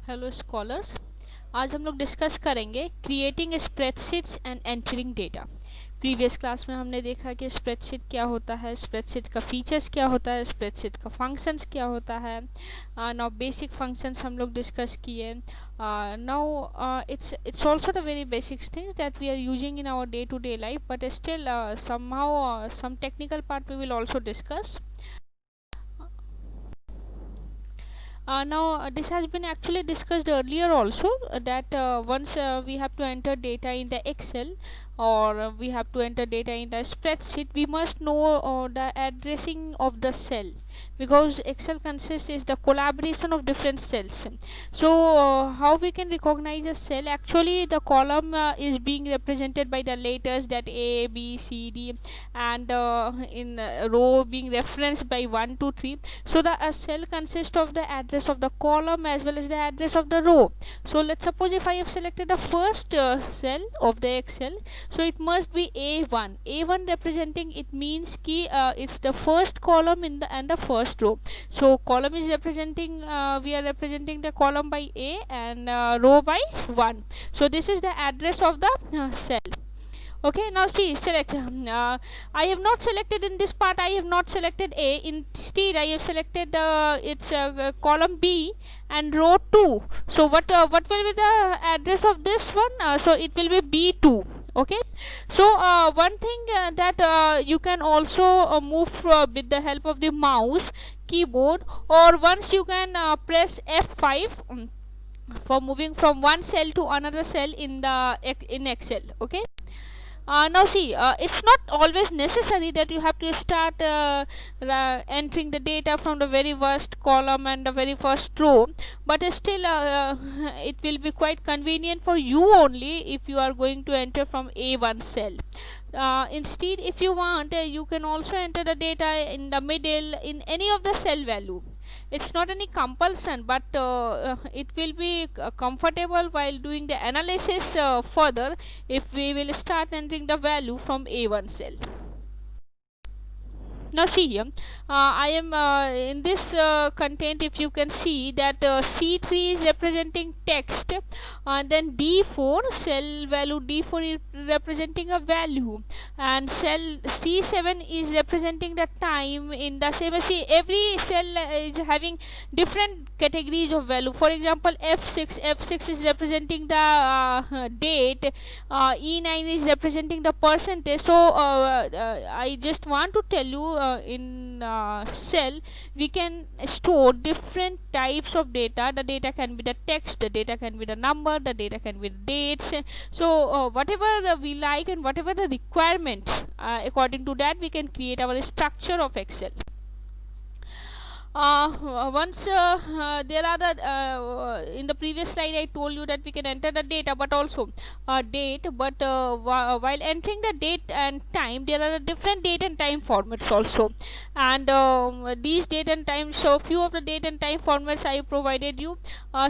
Hello scholars. आज हम लोग डिस्कस करेंगे creating spreadsheets and entering data. Previous class में हमने देखा कि स्प्रेडशीट क्या होता है, स्प्रेडशीट का फीचर्स क्या होता है, स्प्रेडशीट का फंक्शंस क्या होता है। नाउ बेसिक फंक्शंस हम लोग डिस्कस किए। Now it's also the very basic things that we are using in our day to day life, but still somehow some technical part we will also discuss. Now this has been actually discussed earlier also, that once we have to enter data in the Excel, or we have to enter data in the spreadsheet, we must know the addressing of the cell, because Excel consists is the collaboration of different cells. So how we can recognize a cell? Actually the column is being represented by the letters that A, B, C, D, and in row being referenced by 1, 2, 3. So the cell consists of the address of the column as well as the address of the row. So let's suppose if I have selected the first cell of the Excel, so it must be A1. A1 representing, it means ki it's the first column in the and the first row. So column is representing, we are representing the column by A and row by 1. So this is the address of the cell. Okay, now see, select. I have not selected in this part, I have not selected A. Instead I have selected its column B and row 2. So what will be the address of this one? So it will be B2. Okay, so one thing that you can also move with the help of the mouse keyboard, or once you can press F5 for moving from one cell to another cell in Excel. Okay, now see, it's not always necessary that you have to start entering the data from the very first column and the very first row, but still it will be quite convenient for you only if you are going to enter from A1 cell. Instead, if you want, you can also enter the data in the middle in any of the cell value. It's not any compulsion, but it will be comfortable while doing the analysis further if we will start entering the value from A1 cell. Now see here, I am in this content, if you can see that C3 is representing text, then D4 cell value D4 is representing a value, and cell C7 is representing the time in the same. See, every cell is having different categories of value. For example, F6 is representing the date, E9 is representing the percentage. So I just want to tell you, in cell we can store different types of data. The data can be the text, the data can be the number, the data can be the dates. So whatever we like and whatever the requirement, according to that we can create our structure of Excel. Once there are the in the previous slide I told you that we can enter the data but also date, but while entering the date and time, there are different date and time formats also, and these date and time, so few of the date and time formats I provided you.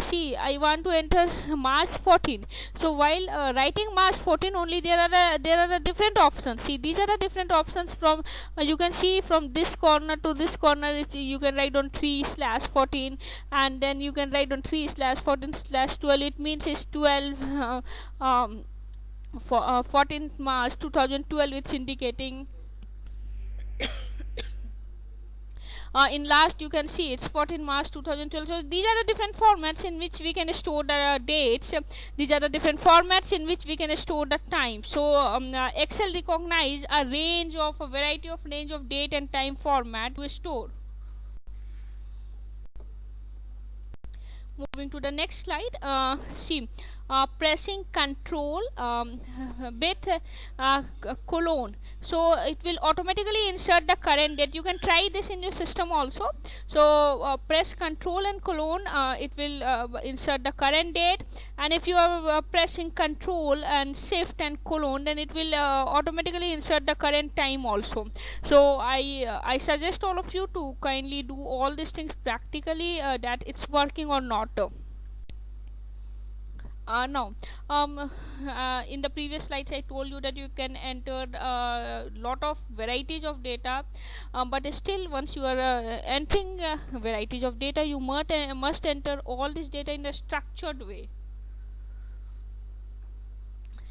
See, I want to enter March 14. So while writing March 14 only, there are the different options. See, these are the different options from you can see from this corner to this corner. You can write on 3/14, and then you can write on 3/14/12. It means it's 12 for 14th March 2012. It's indicating in last you can see it's 14 March 2012. So these are the different formats in which we can store the dates. These are the different formats in which we can store the time. So Excel recognize a variety of range of date and time format to store. Moving to the next slide, see, pressing control with colon, so it will automatically insert the current date. You can try this in your system also. So press control and colon, it will insert the current date, and if you are pressing control and shift and colon, then it will automatically insert the current time also. So I suggest all of you to kindly do all these things practically, that it's working or not. Now, in the previous slides I told you that you can enter lot of varieties of data, but still once you are entering varieties of data, you must enter all this data in a structured way.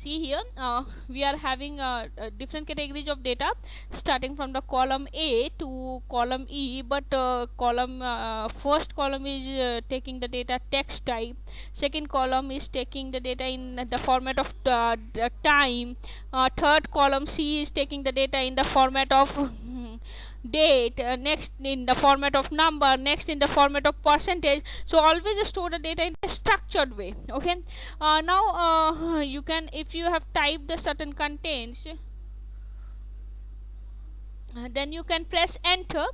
See here, we are having different categories of data starting from the column A to column E, but first column is taking the data text type, second column is taking the data in the format of the time, third column C is taking the data in the format of date, next in the format of number, next in the format of percentage. So always store the data in a structured way. Okay, now you can, if you have typed the certain contents, then you can press enter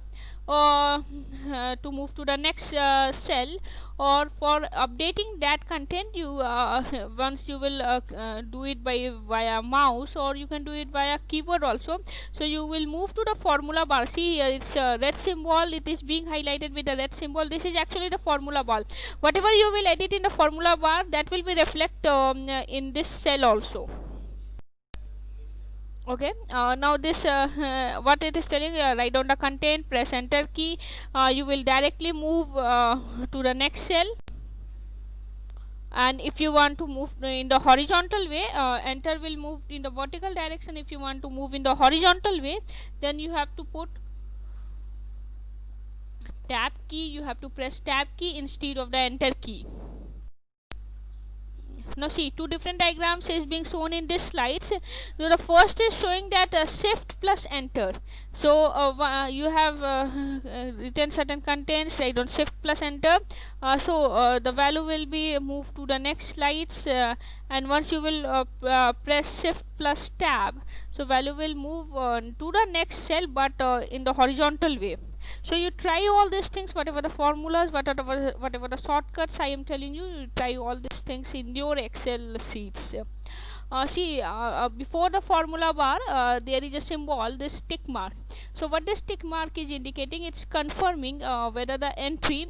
to move to the next cell, or for updating that content, you once you will do it by via mouse, or you can do it via keyboard also. So you will move to the formula bar. See here, it's a red symbol, it is being highlighted with the red symbol. This is actually the formula bar. Whatever you will edit in the formula bar, that will be reflect in this cell also. Okay, now this what it is telling, write down the content, press enter key, you will directly move to the next cell. And if you want to move in the horizontal way, enter will move in the vertical direction. If you want to move in the horizontal way, then you have to put tab key, you have to press tab key instead of the enter key. Now see, two different diagrams is being shown in this slides. So the first is showing that shift plus enter. So you have written certain contents, right, on shift plus enter. So the value will be moved to the next slides, and once you will press shift plus tab, so value will move to the next cell, but in the horizontal way. So you try all these things, whatever the formulas, whatever the shortcuts I am telling you, you try all these things in your Excel sheets. See, before the formula bar, there is a symbol, this tick mark. So what this tick mark is indicating, it's confirming whether the entry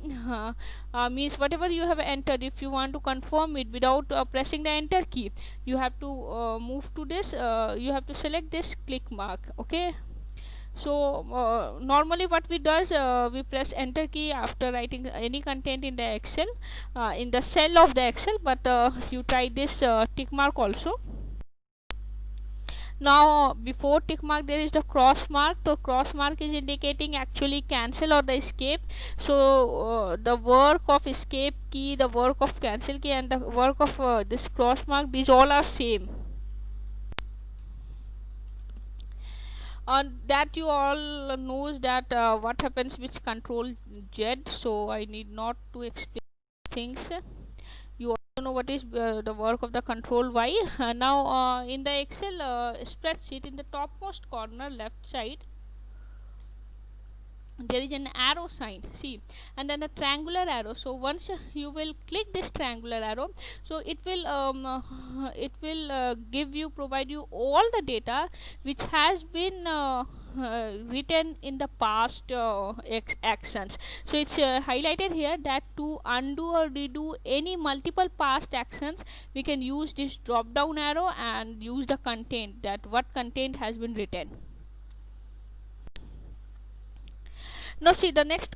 means whatever you have entered. If you want to confirm it without pressing the enter key, you have to move to this, you have to select this click mark. Okay, so normally what we does, we press enter key after writing any content in the Excel, in the cell of the Excel, but you try this tick mark also. Now before tick mark there is the cross mark. The cross mark is indicating actually cancel or the escape. So the work of escape key, the work of cancel key, and the work of this cross mark, these all are same. That you all knows that what happens with control Z, so I need not to explain things. You also know what is the work of the control Y. Now in the Excel spreadsheet, in the topmost corner left side, there is an arrow sign, see, and then a triangular arrow. So once you will click this triangular arrow, so it will provide you all the data which has been written in the past actions. So it's highlighted here that to undo or redo any multiple past actions, we can use this drop down arrow and use the content, that what content has been written. Now see, the next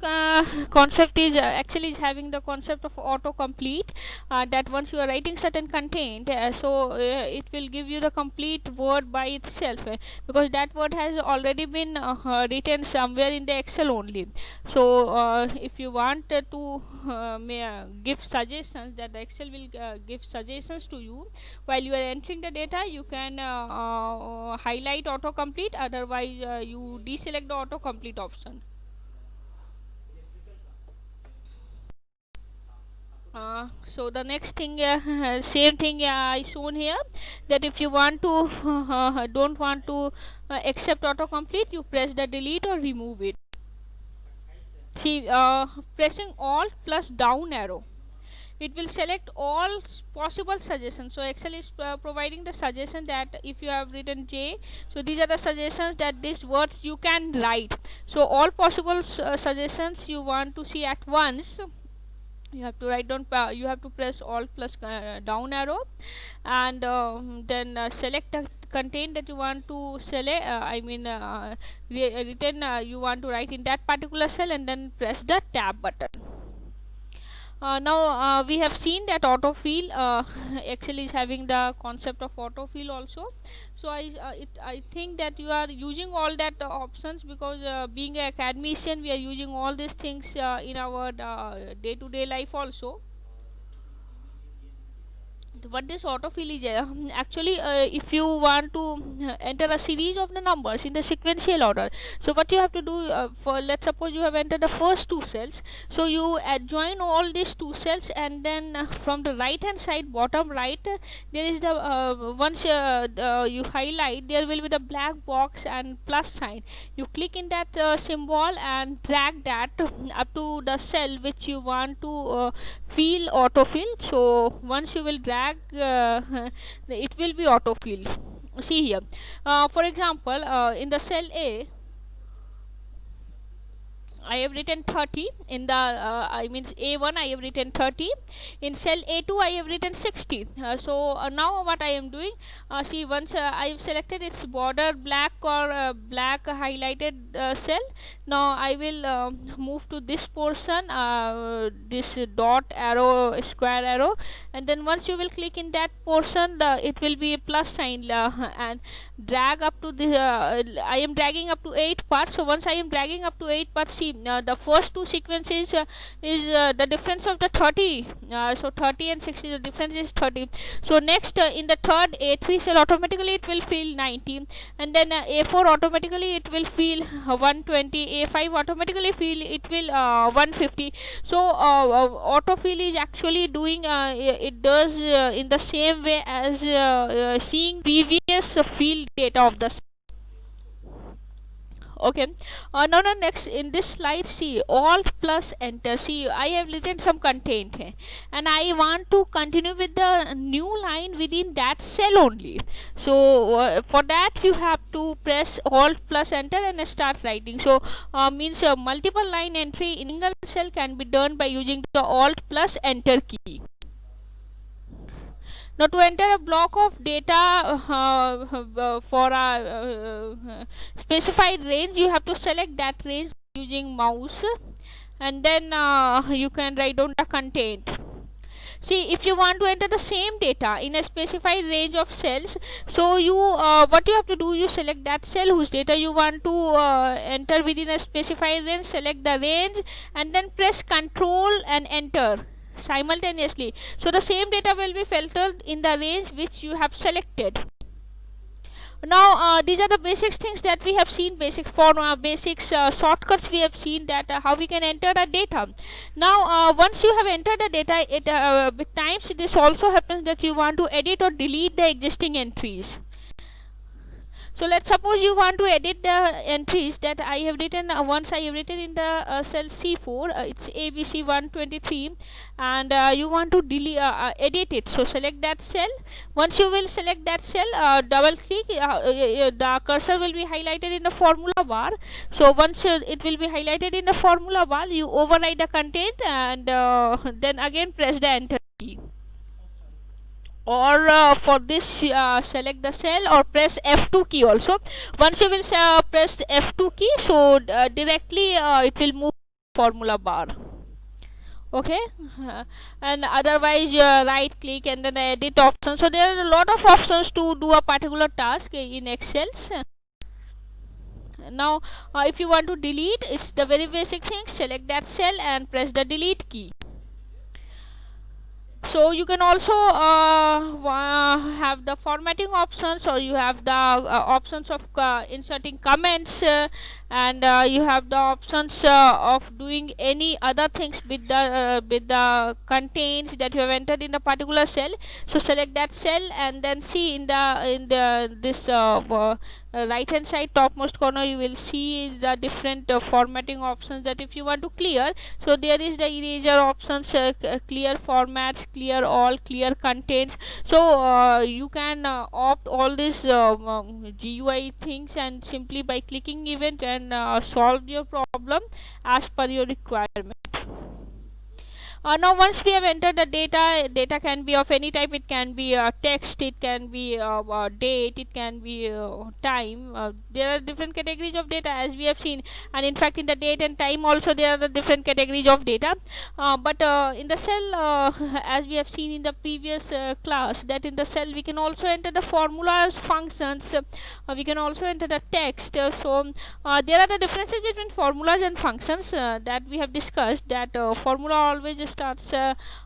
concept is actually is having the concept of autocomplete, that once you are writing certain content, it will give you the complete word by itself, because that word has already been written somewhere in the Excel only. So if you want to give suggestions, that the Excel will give suggestions to you while you are entering the data, you can highlight autocomplete, otherwise you deselect the autocomplete option. So the next thing, same thing I shown here, that if you want to don't want to accept autocomplete, you press the delete or remove it. See, pressing alt plus down arrow, it will select all possible suggestions. So Excel is providing the suggestion that if you have written J, so these are the suggestions that these words you can write. So all possible suggestions you want to see at once, You have to write down, you have to press alt plus down arrow, and then select the content that you want to select, written, you want to write in that particular cell, and then press the tab button. Now we have seen that autofill, Excel is having the concept of autofill also. So I think that you are using all that options, because being an academician, we are using all these things in our day-to-day life also. What this autofill is, actually, if you want to enter a series of the numbers in the sequential order, so what you have to do, for let's suppose you have entered the first two cells, so you adjoin all these two cells, and then from the right hand side bottom right, there is the once you highlight, there will be the black box and plus sign. You click in that symbol and drag that up to the cell which you want to fill autofill. So once you will drag, it will be autofill. See here, for example, in the cell A, I have written 30 in the A1. I have written 30 in cell A2. I have written 60. So now what I am doing, see, once I have selected its border black or black highlighted cell, now I will move to this portion, this dot arrow, square arrow, and then once you will click in that portion, it will be a plus sign, and drag up to the I am dragging up to 8 parts. So once I am dragging up to 8 parts, see, the first two sequences is the difference of the 30, so 30 and 60, the difference is 30. So next, in the third A3 cell, automatically it will fill 90, and then A4 automatically it will fill 120, A5 automatically fill, it will 150. So autofill is actually doing, it does in the same way as seeing previous field data of the. Okay, now next in this slide, see, alt plus enter. See, I have written some content here, and I want to continue with the new line within that cell only. So for that you have to press alt plus enter and start writing. So means multiple line entry in single cell can be done by using the alt plus enter key. Now to enter a block of data for a specified range, you have to select that range using mouse, and then you can write down the content. See, if you want to enter the same data in a specified range of cells, so you what you have to do, you select that cell whose data you want to enter within a specified range, select the range, and then press Control and enter simultaneously. So the same data will be filtered in the range which you have selected. Now these are the basic things that we have seen, basic shortcuts we have seen, that how we can enter the data. Now once you have entered the data, it with times this also happens that you want to edit or delete the existing entries. So let's suppose you want to edit the entries that I have written. Once I have written in the cell C4, it's ABC 123, and you want to delete, edit it. So select that cell. Once you will select that cell, double click, the cursor will be highlighted in the formula bar. So once it will be highlighted in the formula bar, you override the content, and then again press the enter key. Or for this, select the cell or press F2 key also. Once you will press the F2 key, so directly it will move formula bar. Okay, and otherwise right click and then edit option. So there are a lot of options to do a particular task in Excel. Now if you want to delete, it's the very basic thing, select that cell and press the delete key. So you can also have the formatting options, or you have the options of inserting comments, and you have the options of doing any other things with the contents that you have entered in a particular cell. So select that cell, and then see in the this right hand side topmost corner, you will see the different formatting options, that if you want to clear, so there is the eraser options, clear formats, clear all, clear contents. So you can opt all these GUI things, and simply by clicking event and solve your problem as per your requirement. Now once we have entered the data can be of any type. It can be text, it can be date, it can be time. There are different categories of data as we have seen, and in fact in the date and time also there are the different categories of data. But in the cell, as we have seen in the previous class, that in the cell we can also enter the formulas, functions, we can also enter the text. There are the differences between formulas and functions that we have discussed, that formula always starts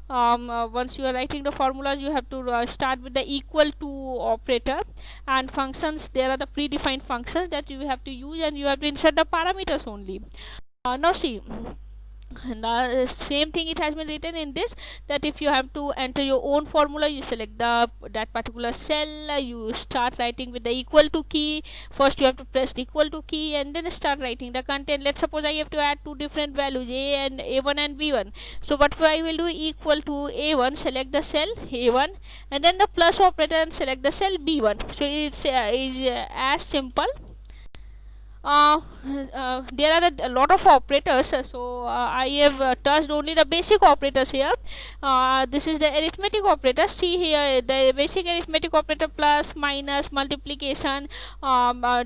once you are writing the formulas, you have to start with the equal to operator, and functions, there are the predefined functions that you have to use, and you have to insert the parameters only. Now see, the same thing it has been written in this, that if you have to enter your own formula, you select that particular cell, you start writing with the equal to key. First you have to press the equal to key and then start writing the content. Let's suppose I have to add two different values, a1 and b1. So what I will do, equal to a1, select the cell a1, and then the plus operator and select the cell b1. So it's as simple. There are a lot of operators, I have touched only the basic operators here. This is the arithmetic operator. See here, the basic arithmetic operator: plus, minus, multiplication,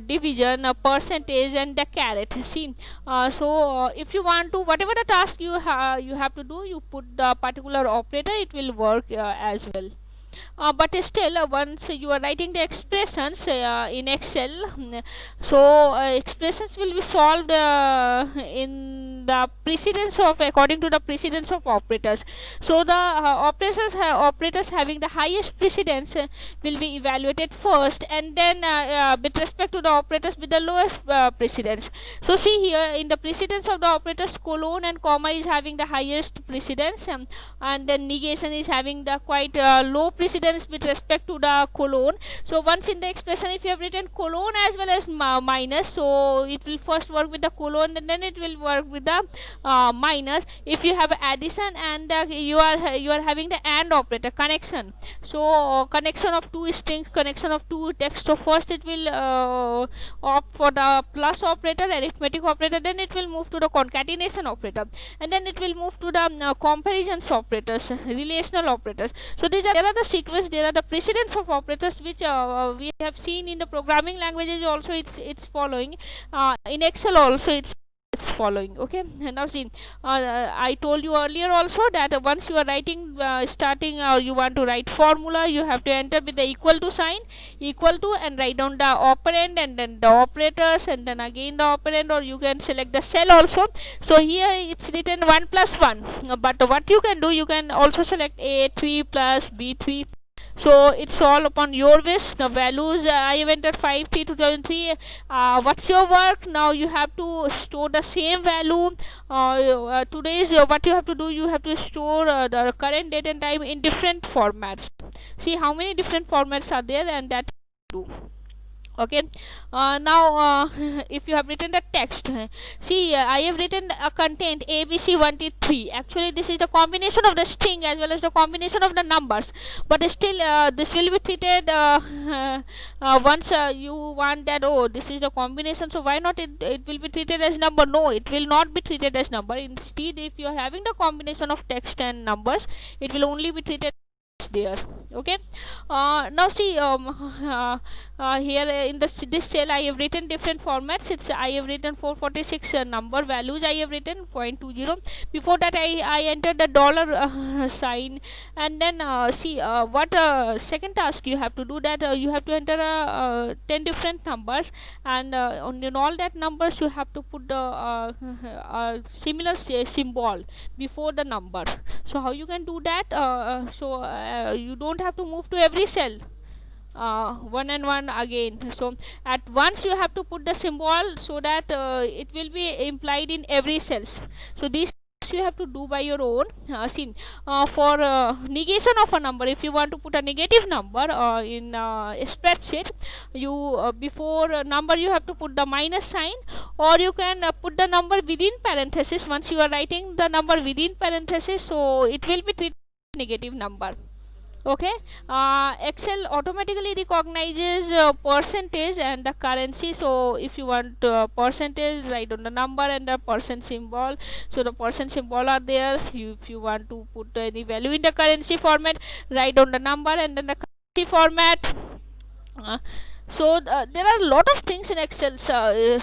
division, percentage, and the caret. See, if you want to, whatever the task you have to do, you put the particular operator, it will work as well. But still, once you are writing the expressions in Excel, expressions will be solved in the precedence of, according to the precedence of operators. So the operators having the highest precedence will be evaluated first, and then with respect to the operators with the lowest precedence. So see here, in the precedence of the operators, colon and comma is having the highest precedence, and then negation is having the quite low precedence with respect to the colon. So once in the expression, if you have written colon as well as minus, so it will first work with the colon and then it will work with the minus. If you have addition and you are having the AND operator, connection, so connection of two strings, connection of two text, so first it will opt for the plus operator, arithmetic operator, then it will move to the concatenation operator, and then it will move to the comparisons operators, relational operators. So there are the sequence, there are the precedence of operators, which we have seen in the programming languages also. It's following in Excel also, it's following. Okay, now see, I told you earlier also that once you are writing starting, you want to write formula, you have to enter with the equal to sign, equal to, and write down the operand and then the operators and then again the operand, or you can select the cell also. So here it's written 1 plus 1, but what you can do, you can also select a3 plus b3. So it's all upon your wish. The values, I have entered 5/3/2003. What's your work? Now you have to store the same value. Today's what you have to do, you have to store the current date and time in different formats. See how many different formats are there, and that do. Okay, now if you have written the text, see, I have written a content ABC 1 to 3. Actually this is the combination of the string as well as the combination of the numbers, but still this will be treated once you want that, oh, this is the combination, so why not it will be treated as number? No, it will not be treated as number. Instead, if you are having the combination of text and numbers, it will only be treated there. Okay, now see, here in this cell I have written different formats. I have written 446 number values, I have written 0.20. Before that I entered the dollar sign, and then see what second task you have to do, that you have to enter 10 different numbers, and in all that numbers you have to put the similar symbol before the number. So how you can do that? You don't have to move to every cell one and one again. So at once you have to put the symbol, so that it will be implied in every cells. So these you have to do by your own. See, for negation of a number, if you want to put a negative number in a spreadsheet, you before number you have to put the minus sign, or you can put the number within parenthesis. Once you are writing the number within parenthesis, so it will be treated as negative number. Okay, Excel automatically recognizes percentage and the currency. So if you want percentage, write on the number and the percent symbol. So the percent symbol are there. If you want to put any value in the currency format, write on the number and then the currency format. There are a lot of things in Excel.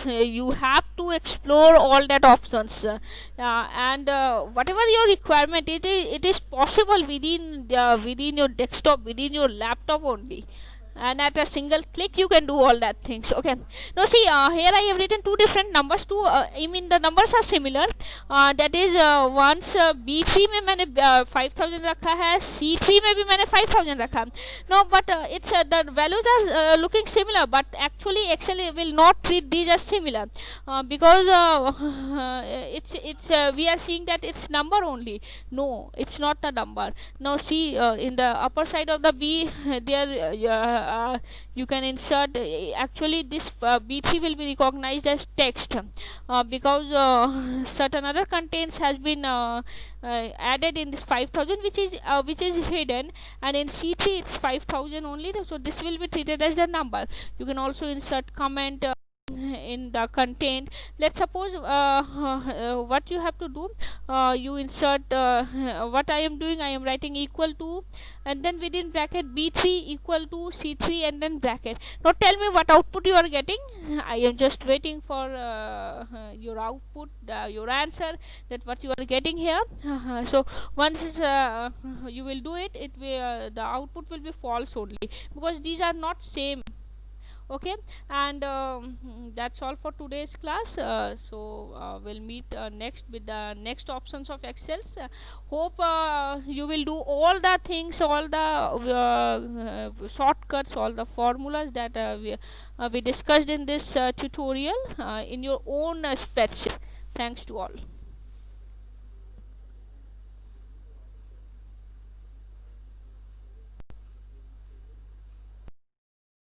You have to explore all that options, and whatever your requirement, it is possible within your desktop, within your laptop only, and at a single click you can do all that things. Okay, now see, here I have written two different numbers. I mean the numbers are similar. That is, once B3 में मैंने 5000 रखा है, C3 में भी मैंने 5000 रखा. No, but it's the values are looking similar, but actually Excel will not treat these as similar, because it's we are seeing that it's number only. No, it's not the number. Now see, in the upper side of the B, there you can insert, actually this B3 will be recognized as text, because certain other contents has been added in this 5000, which is hidden, and in C3 it's 5000 only. So this will be treated as the number. You can also insert comment in the content. Let's suppose what you have to do, you insert what I am doing, I am writing equal to, and then within bracket B3 equal to C3 and then bracket. Now tell me what output you are getting. I am just waiting for your output, your answer, that what you are getting here. So once you will do it, the output will be false only, because these are not same. Okay, and that's all for today's class. We'll meet next with the next options of Excel. Hope you will do all the things, all the shortcuts, all the formulas that we discussed in this tutorial in your own spreadsheet. Thanks to all.